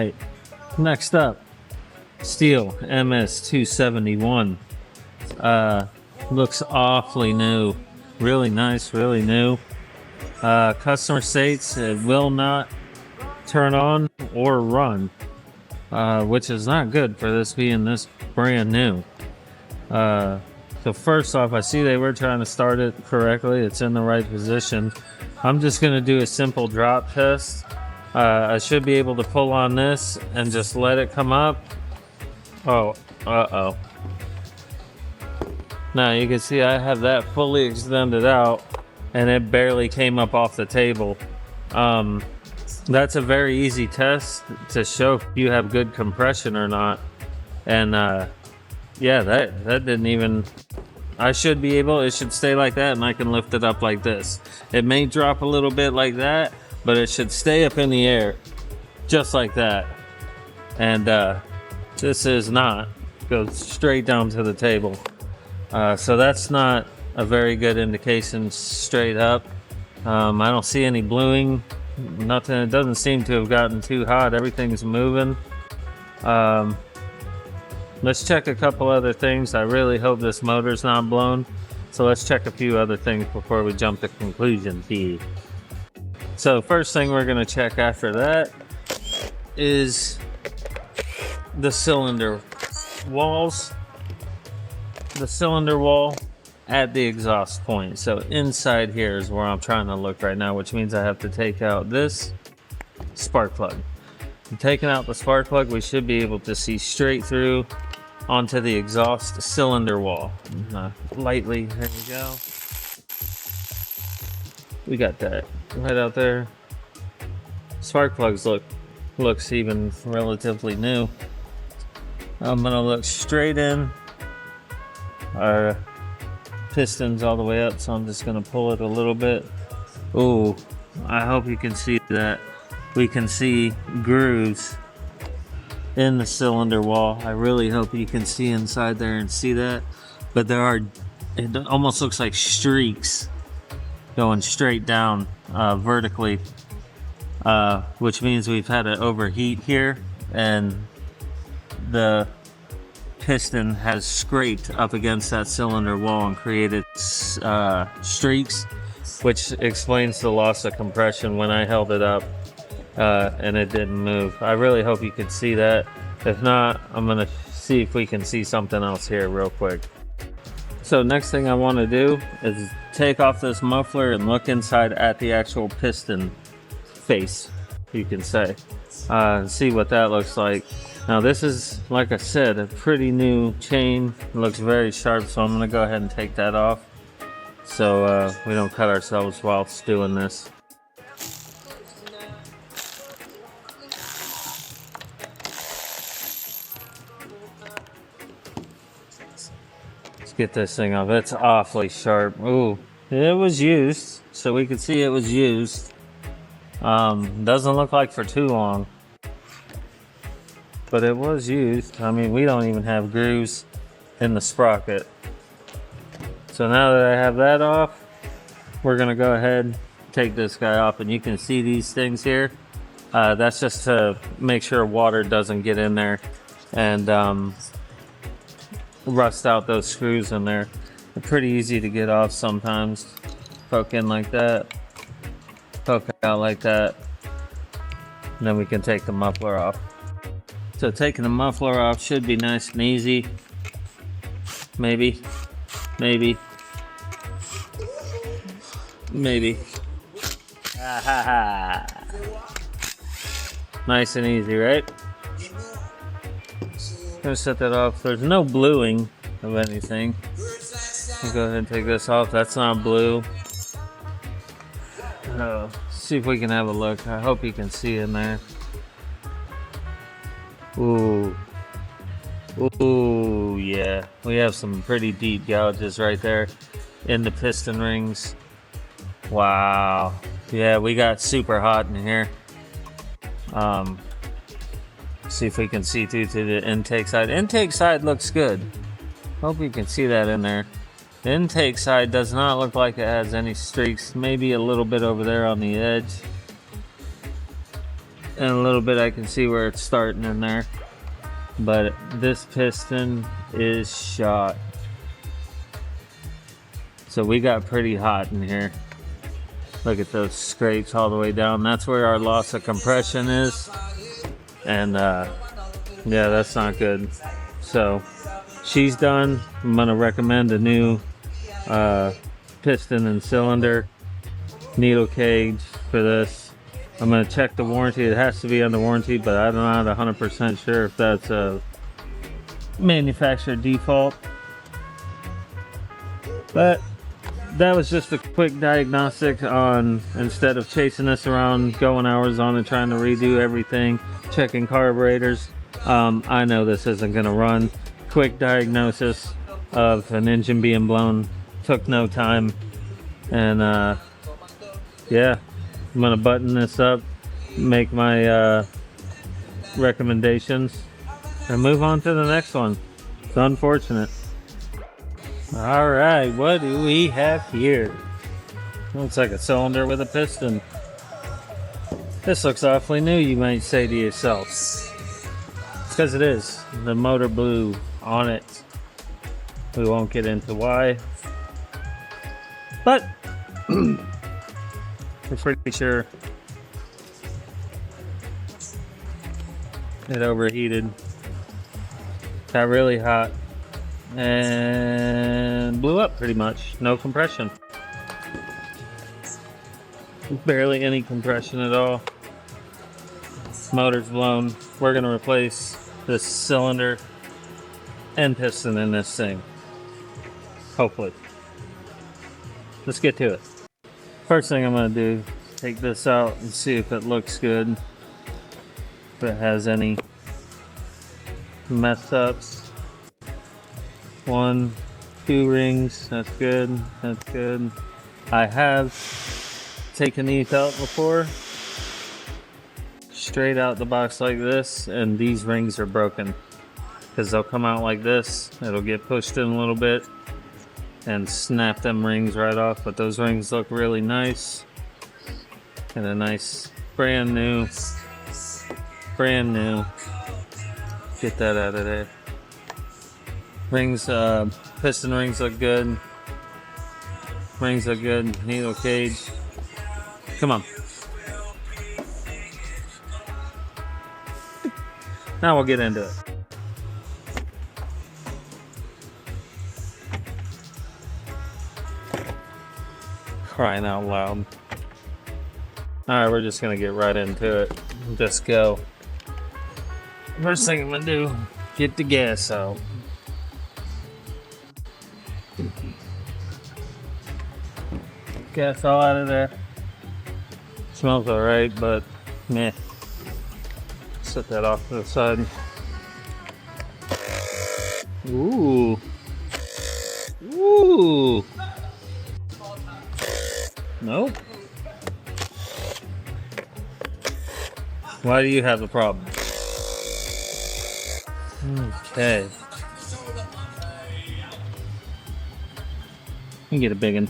right, next up, STIHL MS271. Looks awfully new. Really nice, really new. Customer states it will not turn on or run, which is not good for this being this brand new. So first off, I see they were trying to start it correctly. It's in the right position. I'm just going to do a simple drop test. I should be able to pull on this and just let it come up. Oh, uh-oh. Now you can see I have that fully extended out and it barely came up off the table. That's a very easy test to show if you have good compression or not. And yeah, that didn't even... I should be able, it should stay like that and I can lift it up like this. It may drop a little bit like that, but it should stay up in the air, just like that. And this is not, goes straight down to the table. So that's not a very good indication straight up. I don't see any bluing, nothing. It doesn't seem to have gotten too hot. Everything's moving. Let's check a couple other things. I really hope this motor's not blown. So let's check a few other things before we jump to conclusions here. So first thing we're gonna check after that is the cylinder walls. The cylinder wall at the exhaust point. So inside here is where I'm trying to look right now, which means I have to take out this spark plug. And taking out the spark plug, we should be able to see straight through onto the exhaust cylinder wall. Lightly, there we go. We got that right out there. Spark plugs looks even relatively new. I'm gonna look straight in. Our piston's all the way up, so I'm just gonna pull it a little bit. Ooh, I hope you can see that. We can see grooves in the cylinder wall. I really hope you can see inside there and see that. But there are, it almost looks like streaks going straight down vertically, which means we've had an overheat here and the piston has scraped up against that cylinder wall and created streaks, which explains the loss of compression when I held it up and it didn't move. I really hope you can see that. If not, I'm gonna see if we can see something else here real quick. So next thing I want to do is take off this muffler and look inside at the actual piston face, you can say, and see what that looks like. Now this is, like I said, a pretty new chain. It looks very sharp, so I'm gonna go ahead and take that off so we don't cut ourselves whilst doing this. Let's get this thing off. It's awfully sharp. Ooh, it was used, so we can see it was used. Doesn't look like for too long, but it was used. I mean, we don't even have grooves in the sprocket. So now that I have that off, we're gonna go ahead and take this guy off, and you can see these things here. That's just to make sure water doesn't get in there and rust out those screws in there. They're pretty easy to get off sometimes. Poke in like that, poke out like that, and then we can take the muffler off. So taking the muffler off should be nice and easy. Maybe. Ha ha ha. Nice and easy, right? Gonna set that off. There's no bluing of anything. I'll go ahead and take this off. That's not blue. See if we can have a look. I hope you can see in there. Ooh. Ooh, yeah. We have some pretty deep gouges right there in the piston rings. Wow. Yeah, we got super hot in here. See if we can see through to the intake side. Intake side looks good. Hope you can see that in there. The intake side does not look like it has any streaks. Maybe a little bit over there on the edge. and a little bit I can see where it's starting in there. But this piston is shot. So we got pretty hot in here. Look at those scrapes all the way down. That's where our loss of compression is. And yeah, that's not good. So she's done. I'm gonna recommend a new piston and cylinder needle cage for this. I'm gonna check the warranty. It has to be under warranty, but I'm not 100% sure if that's a manufacturer default. But that was just a quick diagnostic on, instead of chasing this around, going hours on and trying to redo everything, checking carburetors. I know this isn't gonna run. Quick diagnosis of an engine being blown, took no time. And yeah, I'm gonna button this up, make my recommendations, and move on to the next one. It's unfortunate. All right, what do we have here? Looks like a cylinder with a piston. This looks awfully new, you might say to yourself. It's because it is. The motor blew on it. We won't get into why. But we're pretty sure it overheated. Got really hot. And blew up pretty much. No compression. Barely any compression at all. Motor's blown. We're gonna replace this cylinder and piston in this thing. Hopefully. Let's get to it. First thing I'm gonna do, take this out and see if it looks good. If it has any mess ups. 1, 2 rings, that's good, that's good. I have taken these out before, straight out the box like this, and these rings are broken. Because they'll come out like this, it'll get pushed in a little bit, and snap them rings right off, but those rings look really nice. And a nice, brand new, get that out of there. Rings, piston rings look good. Rings look good. Needle cage. Come on. Now we'll get into it. Crying out loud. Alright, we're just gonna get right into it. Just go. First thing I'm gonna do, get the gas out. Gas all out of there. Smells alright, but meh. Set that off to the side. Ooh. Ooh. Nope. Why do you have a problem? Okay. You can get a big one.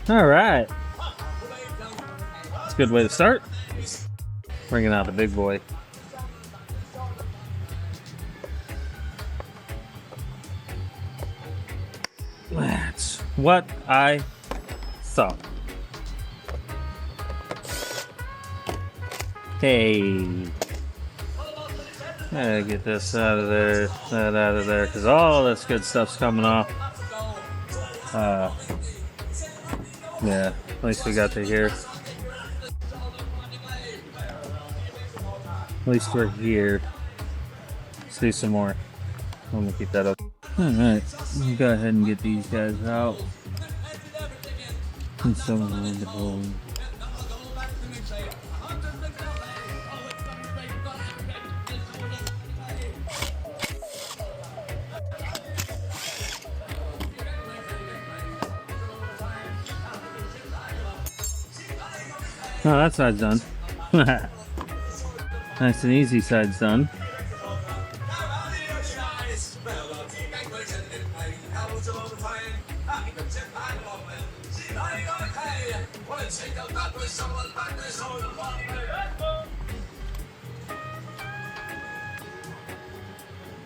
All right. That's a good way to start. Bringing out the big boy. That's what I thought. Hey. Gotta get this out of there, that out of there, because all this good stuff's coming off. Yeah, at least we got to here. At least we're here. Let's do some more. I'm gonna keep that up. Alright, go ahead and get these guys out. And some of the hole. Oh, that side's done. Nice and easy side's done.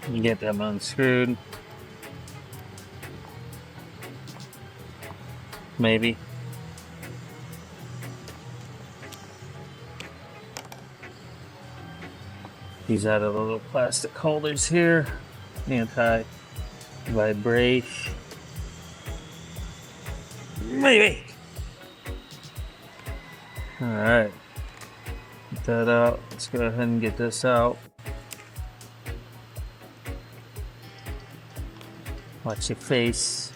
You get them unscrewed. Maybe. These out of the little plastic holders here. Anti-vibration. Maybe. Alright. Get that out. Let's go ahead and get this out. Watch your face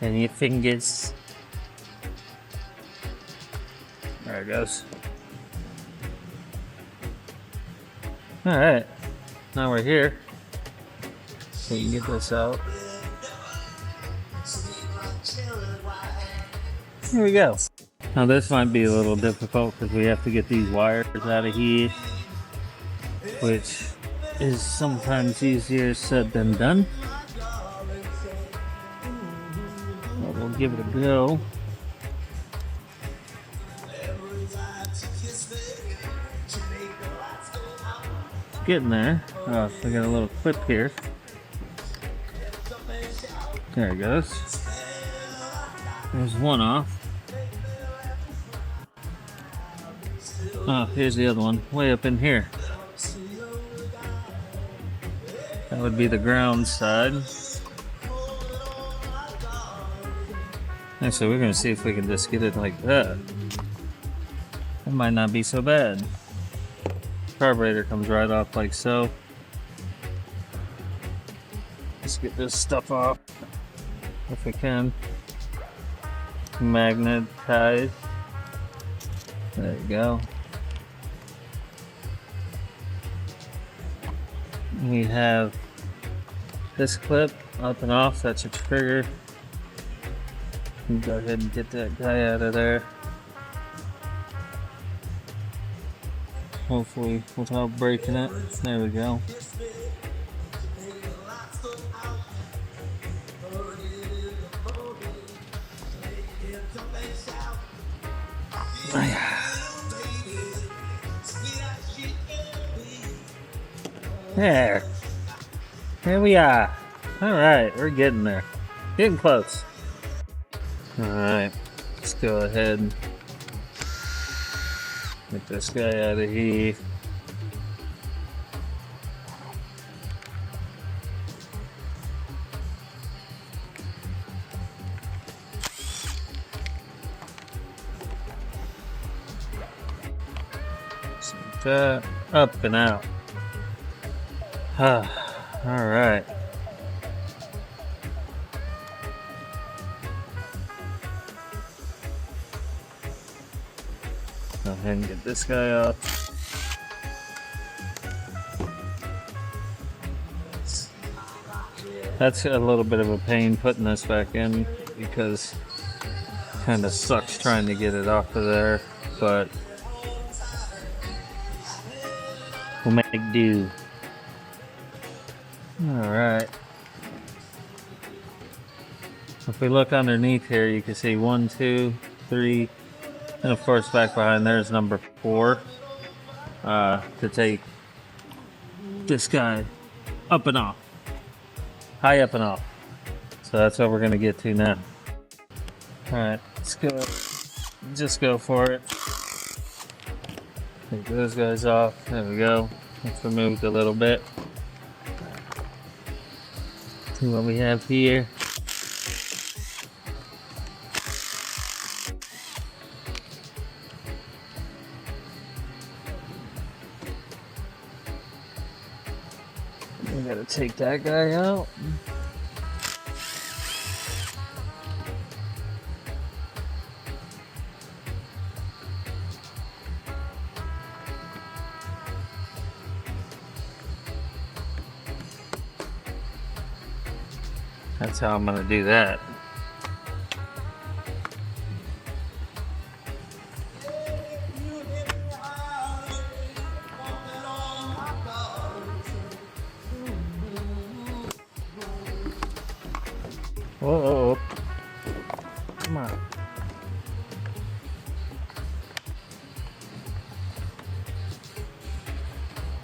and your fingers. There it goes. Alright, now we're here. So you can get this out. Here we go. Now this might be a little difficult because we have to get these wires out of here, which is sometimes easier said than done. But we'll give it a go. Getting there. Oh, so I got a little clip here. There it goes. There's one off. Oh, here's the other one, way up in here. That would be the ground side. Actually, we're gonna see if we can just get it like that. It might not be so bad. Carburetor comes right off like so. Let's get this stuff off if we can. Magnetized. There you go. We have this clip up and off. That's your trigger. You go ahead and get that guy out of there. Hopefully without breaking it. There we go. There. Here we are. Alright, we're getting there. Getting close. Alright, let's go ahead and get this guy out of here. Like that, up and out. Alright. Go ahead and get this guy off. That's a little bit of a pain putting this back in because it kind of sucks trying to get it off of there, but we'll make do. Alright. If we look underneath here, you can see 1, 2, 3, and of course back behind there is number 4 to take this guy up and off. High up and off. So that's what we're going to get to now. Alright, let's go. Just go for it. Take those guys off. There we go. Let's remove it a little bit. See what we have here. We gotta take that guy out. That's how I'm gonna do that. Whoa. Come on.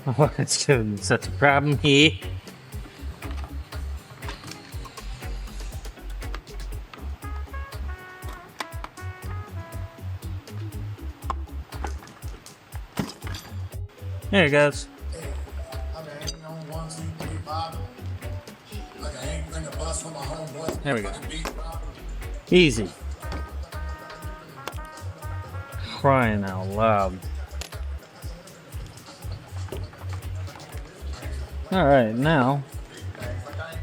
Oh, it's giving me such a problem here. There it goes. There we go. Easy. Crying out loud. Alright, now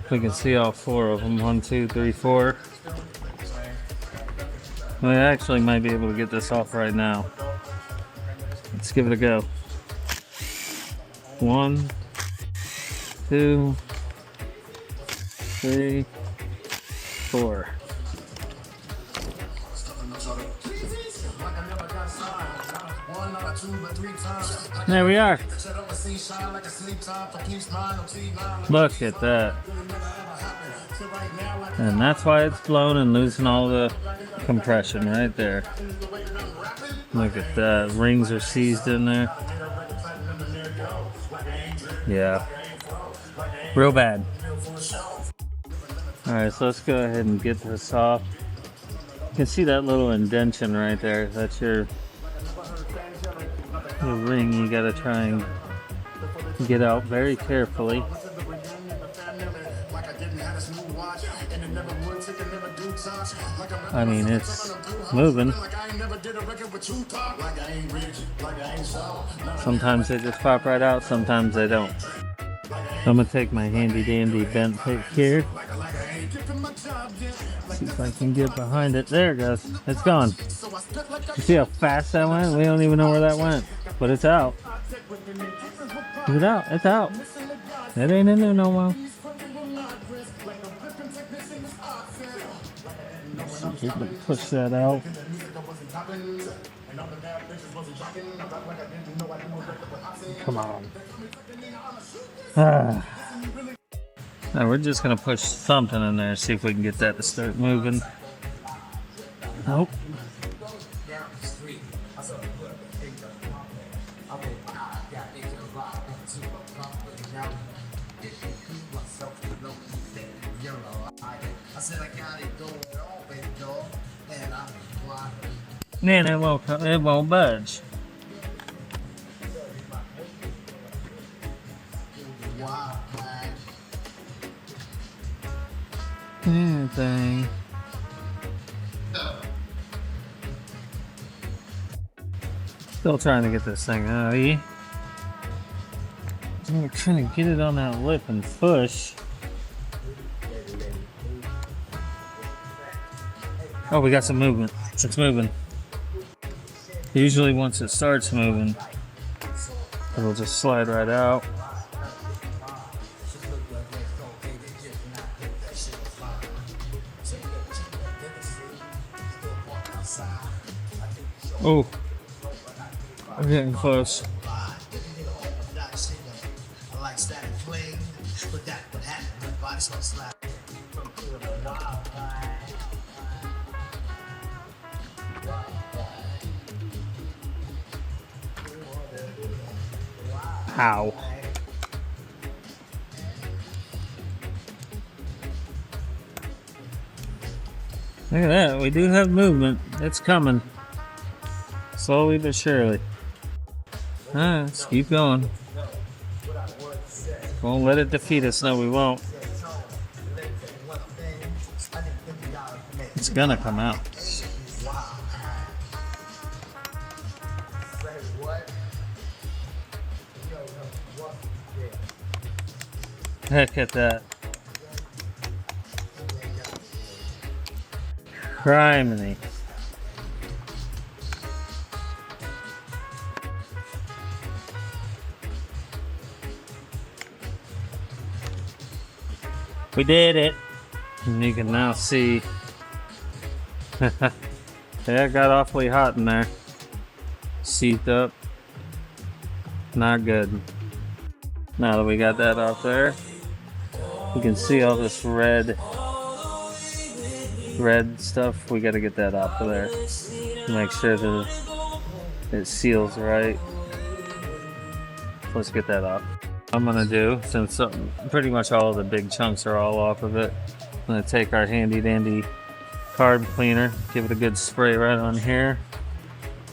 we can see all four of them. 1, 2, 3, 4. We actually might be able to get this off right now. Let's give it a go. 1, 2, 3, 4. There we are. Look at that. And that's why it's blown and losing all the compression right there. Look at that. Rings are seized in there. Yeah. Real bad. Alright, so let's go ahead and get this off. You can see that little indentation right there. That's your ring. You gotta try and get out very carefully. I mean, it's moving. Sometimes they just pop right out, sometimes they don't. I'm gonna take my handy dandy bent pick here. See if I can get behind it. There it goes. It's gone. You see how fast that went? We don't even know where that went, but it's out. Is it out? It's out. It ain't in there no more. You can push that out. Come on. Now we're just gonna push something in there, see if we can get that to start moving. Nope. Man, it won't budge. Anything. Still trying to get this thing out of here. I'm trying to get it on that lip and push. Oh, we got some movement. It's moving. Usually once it starts moving, it'll just slide right out. Oh, I'm getting close. Ow. Look at that, we do have movement. It's coming. Slowly but surely. Alright, let's keep going. Won't let it defeat us, no we won't. It's gonna come out. Heck at that. Criminy. We did it. And you can now see. Yeah, it got awfully hot in there. Seeped up. Not good. Now that we got that off there, you can see all this red red stuff, we got to get that off of there. Make sure that it seals right. Let's get that off. I'm gonna do, since pretty much all of the big chunks are all off of it, I'm gonna take our handy dandy carb cleaner, give it a good spray right on here,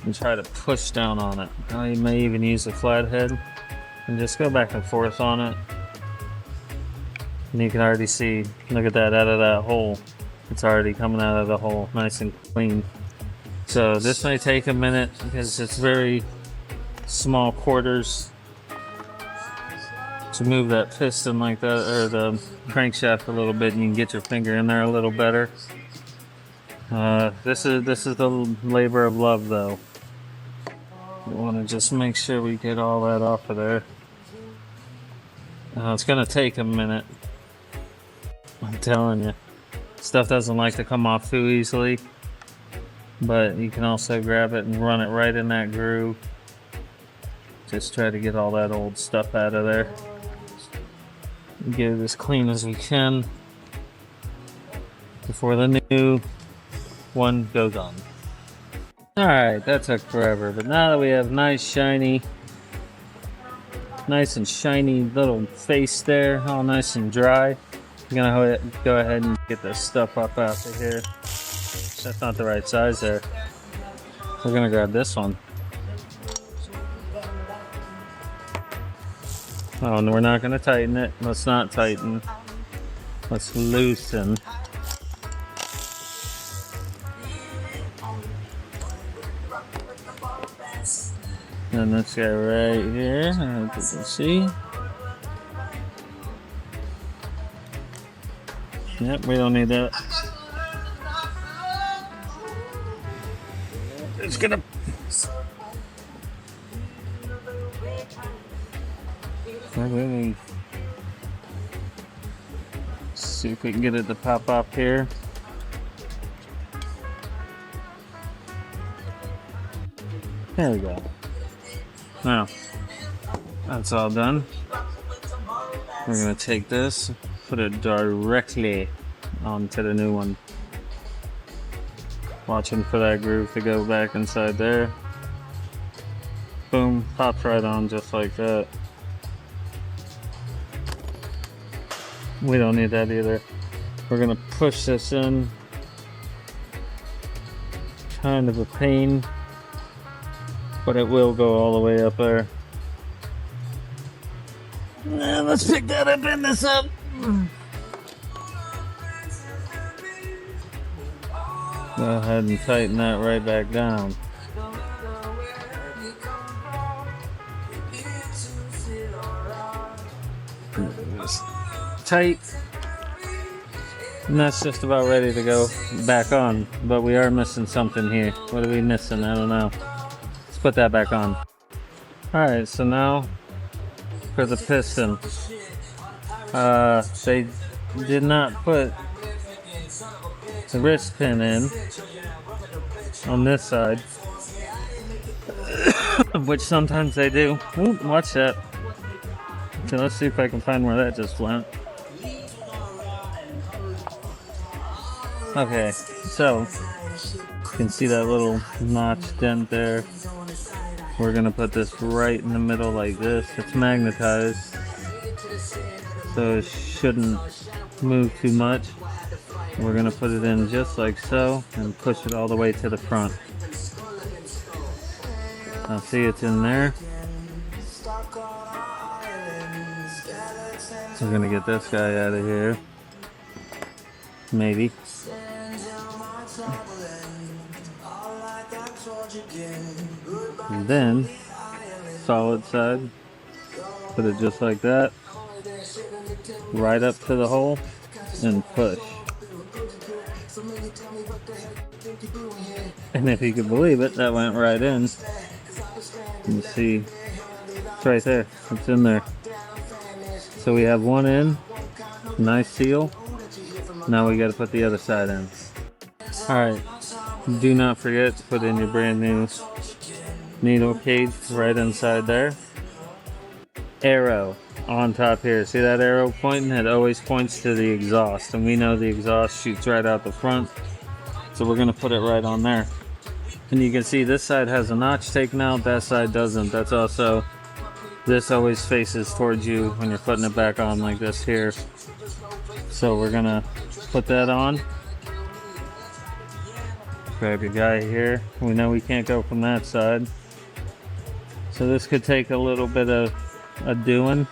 and try to push down on it. You may even use a flathead and just go back and forth on it. And you can already see, look at that, out of that hole. It's already coming out of the hole nice and clean. So this may take a minute because it's very small quarters to move that piston like that, or the crankshaft a little bit, and you can get your finger in there a little better. This is the labor of love, though. We want to just make sure we get all that off of there. It's gonna take a minute. I'm telling you, stuff doesn't like to come off too easily, but you can also grab it and run it right in that groove. Just try to get all that old stuff out of there. Get it as clean as we can before the new one goes on. Alright, that took forever, but now that we have nice and shiny little face there, all nice and dry, I'm gonna go ahead and get this stuff up out of here. That's not the right size there. We're gonna grab this one. Oh, and we're not gonna tighten it. Let's not tighten. Let's loosen. And this guy right here, as you can see. Yep, we don't need that. It's gonna. See if we can get it to pop up here. There we go. Now, that's all done. We're gonna take this, put it directly onto the new one. Watching for that groove to go back inside there. Boom, pops right on just like that. We don't need that either. We're gonna push this in. Kind of a pain, but it will go all the way up there. Now let's pick that up and this up. Go ahead and tighten that right back down. Tight. And that's just about ready to go back on, but we are missing something here. What are we missing? I don't know. Let's put that back on. Alright, so now for the piston. They did not put the wrist pin in on this side, which sometimes they do. Ooh, watch that. So let's see if I can find where that just went. Okay, so you can see that little notch dent there. We're gonna put this right in the middle like this. It's magnetized, so it shouldn't move too much. We're gonna put it in just like so and push it all the way to the front. Now see, it's in there. We're gonna get this guy out of here. Maybe. And then, solid side, put it just like that, right up to the hole, and push. And if you can believe it, that went right in. You see, it's right there, it's in there. So we have one in, nice seal. Now we got to put the other side in. Alright, do not forget to put in your brand new needle cage right inside there. Arrow, on top here. See that arrow pointing? It always points to the exhaust, and we know the exhaust shoots right out the front, so we're gonna put it right on there. And you can see this side has a notch taken out, that side doesn't. That's also, this always faces towards you when you're putting it back on like this here. So we're gonna put that on. Grab your guy here. We know we can't go from that side, so this could take a little bit of a doing,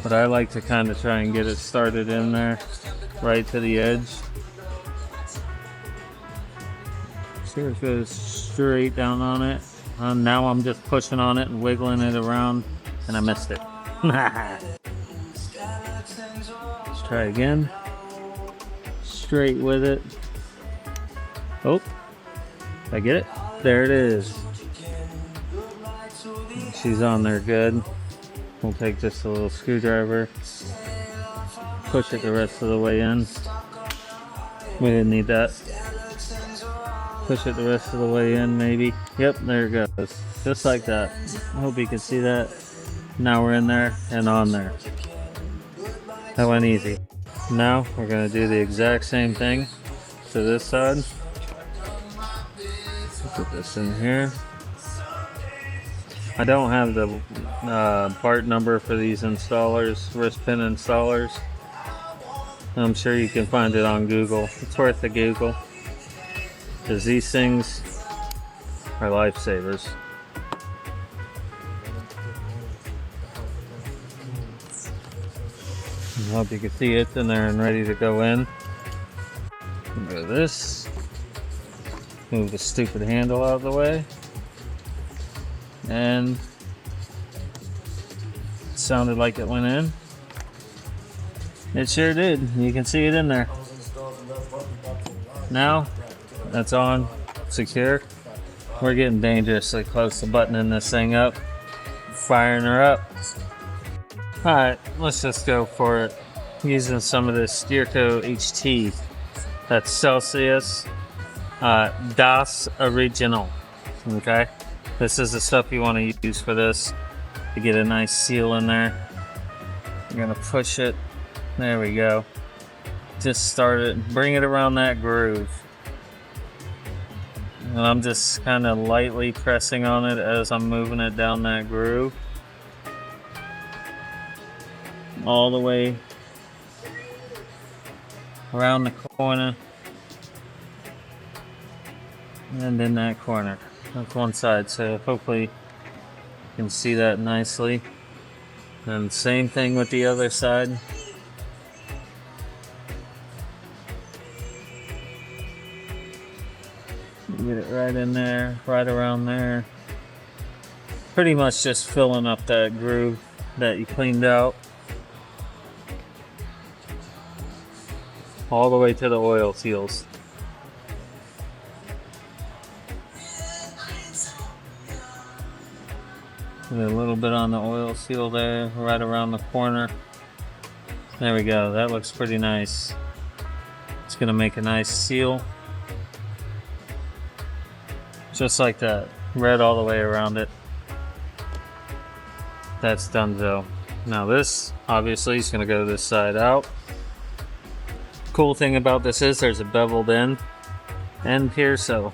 but I like to kind of try and get it started in there right to the edge. See if it goes straight down on it. Now I'm just pushing on it and wiggling it around, and I missed it. Let's try again. Straight with it. Oh, I get it. There it is. She's on there good. We'll take just a little screwdriver, push it the rest of the way in. We didn't need that. Push it the rest of the way in, maybe. Yep, there it goes. Just like that. I hope you can see that. Now we're in there and on there. That went easy. Now we're going to do the exact same thing to this side. Put this in here. I don't have the part number for these installers, wrist pin installers. I'm sure you can find it on Google. It's worth a Google, because these things are lifesavers. I hope you can see it's in there and ready to go in. Go this. Move the stupid handle out of the way. And it sounded like it went in. It sure did. You can see it in there. Now that's on, secure. We're getting dangerously close to buttoning this thing up, firing her up. Alright, let's just go for it. Using some of this Steerco HT. That's Celsius Das Original. Okay? This is the stuff you want to use for this to get a nice seal in there. You're going to push it. There we go. Just start it. Bring it around that groove. And I'm just kind of lightly pressing on it as I'm moving it down that groove. All the way around the corner. And in that corner. That's one side, so hopefully you can see that nicely. And same thing with the other side. Get it right in there, right around there. Pretty much just filling up that groove that you cleaned out. All the way to the oil seals. Put a little bit on the oil seal there, right around the corner. There we go, that looks pretty nice. It's gonna make a nice seal. Just like that, red all the way around it. That's done though. Now this, obviously, is gonna go this side out. Cool thing about this is there's a beveled end here, so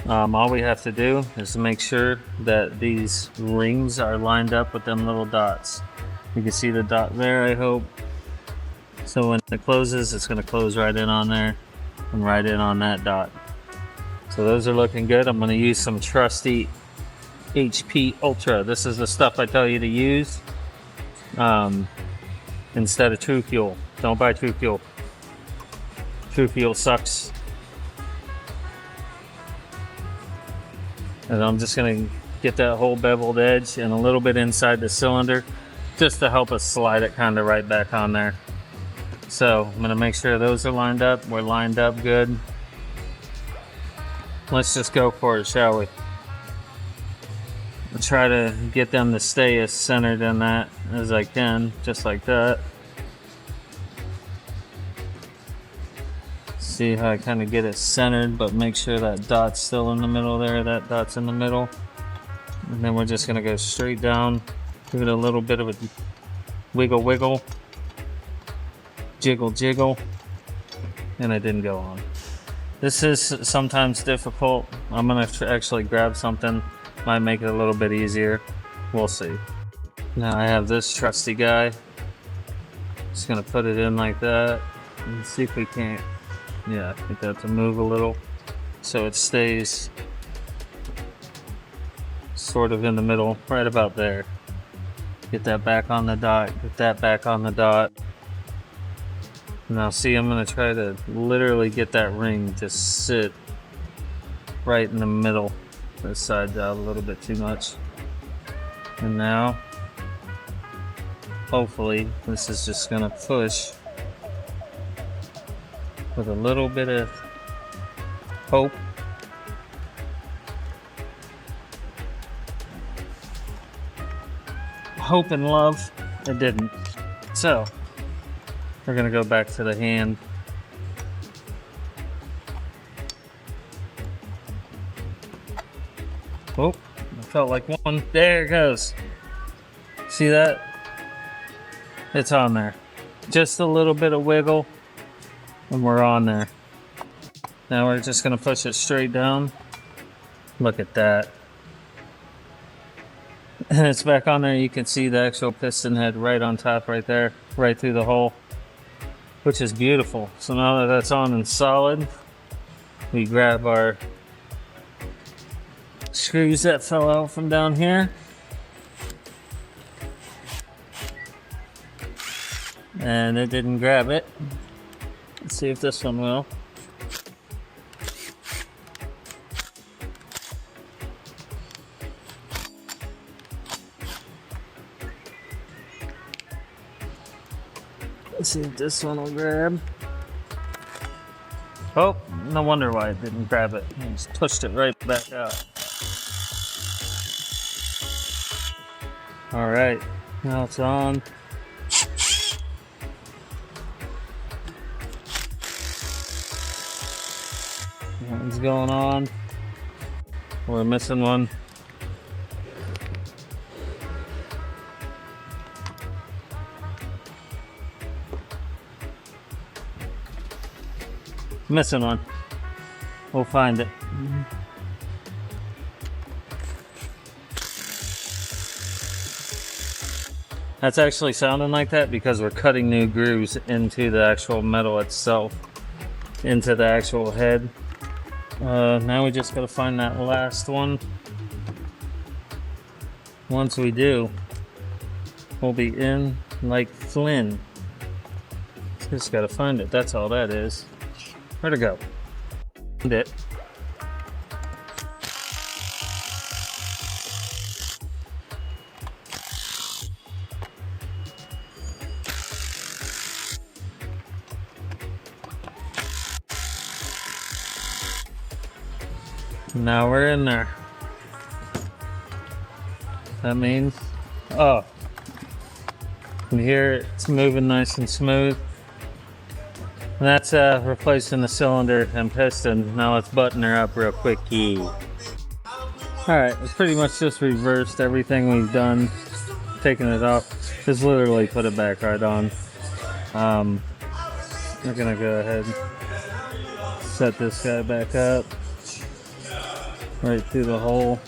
all we have to do is to make sure that these rings are lined up with them little dots. You can see the dot there, I hope. So when it closes, it's gonna close right in on there and right in on that dot. So those are looking good. I'm gonna use some trusty HP Ultra. This is the stuff I tell you to use instead of True Fuel. Don't buy True Fuel. True Fuel sucks. And I'm just gonna get that whole beveled edge and a little bit inside the cylinder just to help us slide it kind of right back on there. So I'm gonna make sure those are lined up. We're lined up good. Let's just go for it, shall we? I'll try to get them to stay as centered in that as I can, just like that. See how I kind of get it centered, but make sure that dot's still in the middle there, that dot's in the middle. And then we're just gonna go straight down Give it a little bit of a wiggle wiggle, jiggle jiggle, and it didn't go on. This is sometimes difficult. I'm gonna actually grab something, might make it a little bit easier. We'll see. Now I have this trusty guy. Just gonna put it in like that and see if we can't, yeah, get that to move a little so it stays sort of in the middle, right about there. Get that back on the dot, get that back on the dot. Now see, I'm gonna try to literally get that ring to sit right in the middle. This side's out a little bit too much. And now, hopefully, this is just gonna push with a little bit of hope. Hope and love. It didn't. So, we're gonna go back to the hand. Oh, I felt like one. There it goes. See that? It's on there. Just a little bit of wiggle, and we're on there. Now we're just gonna push it straight down. Look at that. And it's back on there. You can see the actual piston head right on top right there, right through the hole, which is beautiful. So now that that's on and solid, we grab our screws that fell out from down here. And it didn't grab it. Let's see if this one will. Let's see if this one will grab. Oh, no wonder why it didn't grab it. I just pushed it right back out. All right, now it's on. That one's going on. We're missing one. Missing one. We'll find it. That's actually sounding like that because we're cutting new grooves into the actual metal itself, into the actual head. Now we just gotta find that last one. Once we do, we'll be in like Flynn. Just gotta find it, that's all that is. Where'd it go? Found it. Now we're in there. That means, oh, you can hear it's moving nice and smooth. And that's replacing the cylinder and piston. Now let's button her up real quick. Alright, it's pretty much just reversed everything we've done. Taking it off. Just literally put it back right on. We're gonna go ahead and set this guy back up. Right through the hole.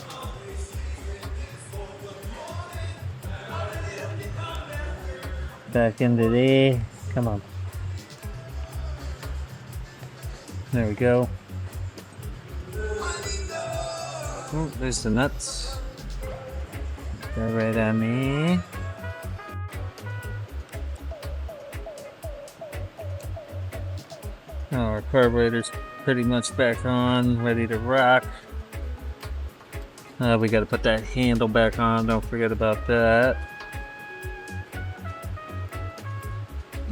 Back into there. Come on. There we go. Oh, there's the nuts. Go right on me. Oh, our carburetor's pretty much back on, ready to rock. We got to put that handle back on. Don't forget about that.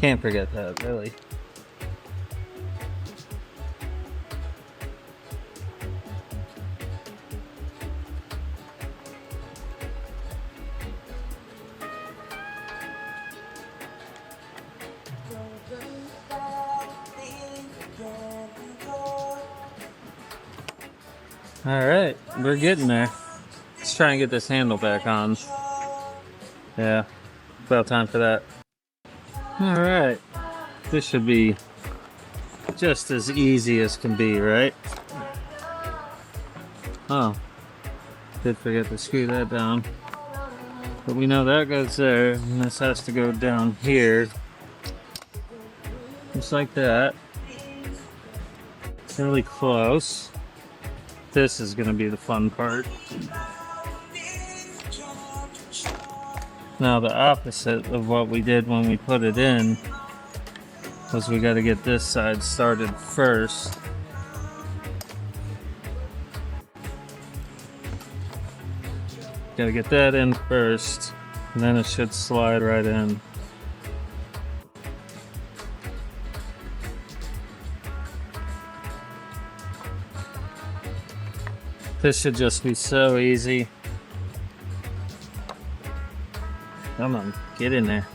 Can't forget that, really. All right, we're getting there. Let's try and get this handle back on. Yeah, about time for that. Alright, this should be just as easy as can be, right? Oh, did forget to screw that down. But we know that goes there, and this has to go down here. Just like that. It's really close. This is gonna be the fun part. Now the opposite of what we did when we put it in was we gotta get this side started first. Gotta get that in first, and then it should slide right in. This should just be so easy. Come on, get in there.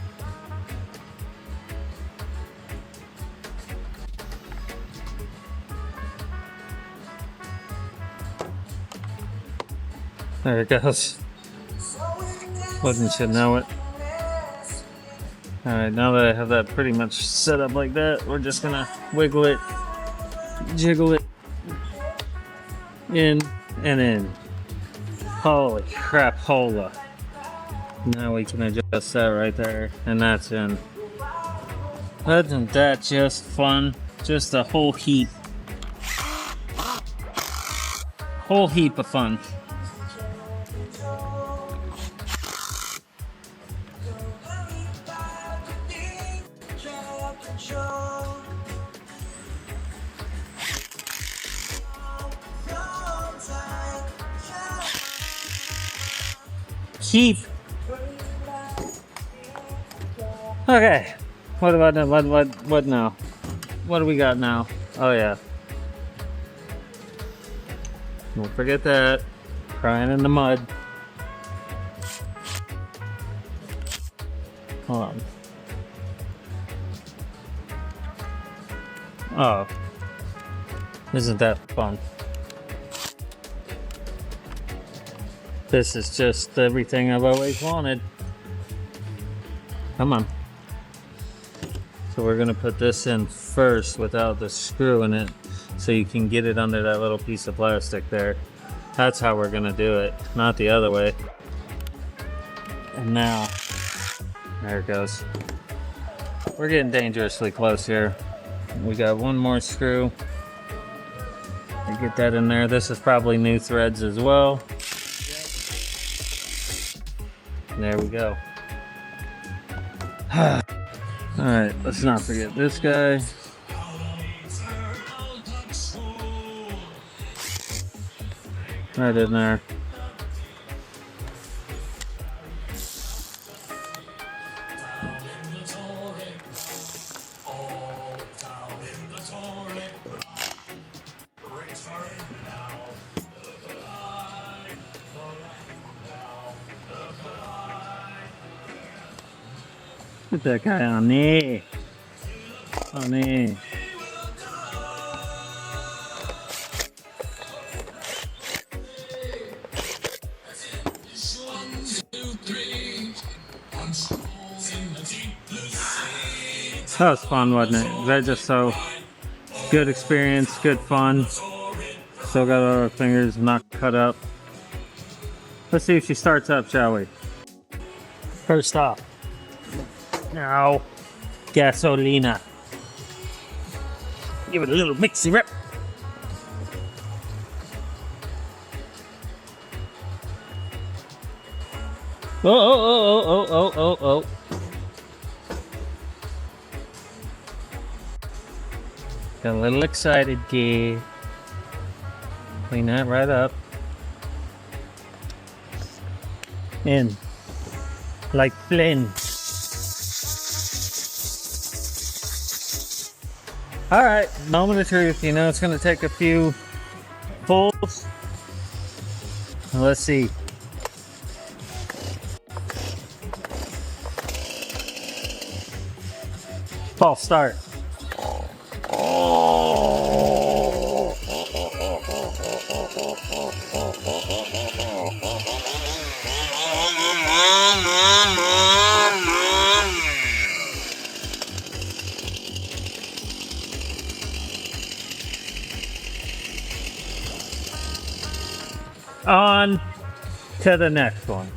There it goes. Wouldn't you know it? Alright, now that I have that pretty much set up like that, we're just gonna wiggle it, jiggle it, in and in. Holy crap, hola. Now we can adjust that right there, and that's in. Isn't that just fun? Just a whole heap. Whole heap of fun. Keep. Okay. What about now? What now? What do we got now? Oh yeah. Don't forget that. Crying in the mud. Hold on. Oh. Isn't that fun? This is just everything I've always wanted. Come on. So we're gonna put this in first without the screw in it, so you can get it under that little piece of plastic there. That's how we're gonna do it, not the other way. And now, there it goes. We're getting dangerously close here. We got one more screw. Get that in there. This is probably new threads as well. There we go. Alright, let's not forget this guy. Right in there. Put that guy on there. On there. That was fun, wasn't it? That just so good experience, good fun. Still got all our fingers not cut up. Let's see if she starts up, shall we? First off. Now, gasolina. Give it a little mixy rip. Oh. Got a little excited, kid. Clean that right up. In. Like Flynn. Alright, moment of truth. You know, it's going to take a few pulls. Let's see. False start. On to the next one.